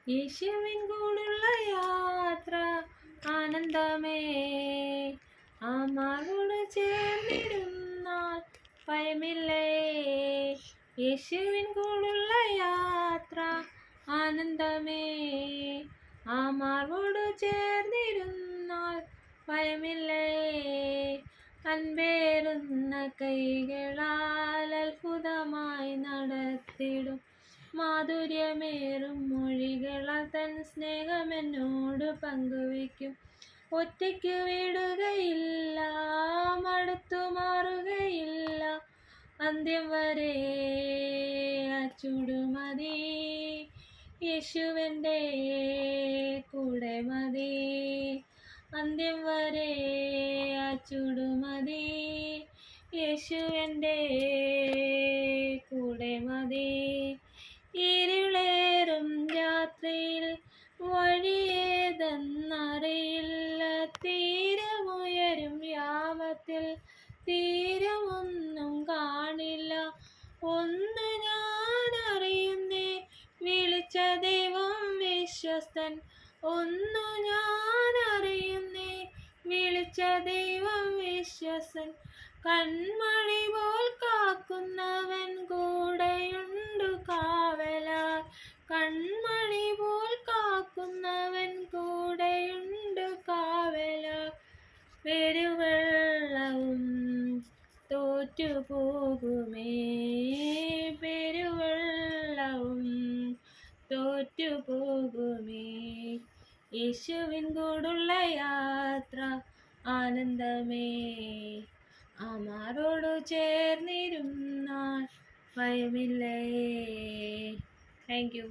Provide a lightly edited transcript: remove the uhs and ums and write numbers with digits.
യേശുവിൻ കൂടുള്ള യാത്ര ആനന്ദമേ, ആമാരോട് ചേർന്നിരുന്നാൽ ഭയമില്ലേ. യേശുവിൻ കൂടുള്ള യാത്ര ആനന്ദമേ, ആമാരോട് ചേർന്നിരുന്നാൽ ഭയമില്ലേ. അൻപേറുന്ന കൈകളാൽ അത്ഭുതമായി നടത്തിടും, മാധുര്യമേറും മൊഴികളാൽ തൻ സ്നേഹമെന്നോട് പങ്കുവയ്ക്കും. ഒറ്റയ്ക്ക് വിടുകയില്ല, മടുത്തു മാറുകയില്ല, അന്ത്യം വരെ അച്ചുടുമതി. യേശുവെൻ്റെ കൂടെ മതി, അന്ത്യം വരെ അച്ചുടുമതി. യേശുവെൻ്റെ കൂടെ മതി. ഇരുളേറും രാത്രിയിൽ വഴിയേതെന്നറിയില്ല, തീരമുയരും യാമത്തിൽ തീരമൊന്നും കാണില്ല. ഒന്ന് ഞാൻ അറിയുന്നേ, വിളിച്ച ദൈവം വിശ്വസ്തൻ. ഒന്നു ഞാൻ അറിയുന്നേ, വിളിച്ച ദൈവം വിശ്വസ്തൻ. കൺമണി പോൽ കാക്കുന്നവൻ കൂടെയുണ്ടു കാവലാർ, കൺമണി പോൽ കാക്കുന്നവൻ കൂടെയുണ്ടു കാവലാർ. പെരുവെള്ളവും തോറ്റുപോകുമേ, പെരുവെള്ളവും തോറ്റുപോകുമേ. യേശുവിൻ കൂടുള്ള യാത്ര ആനന്ദമേ, ആമാരോട് ചേർന്നിരുന്നാൽ ഭയമില്ലേ. Thank you.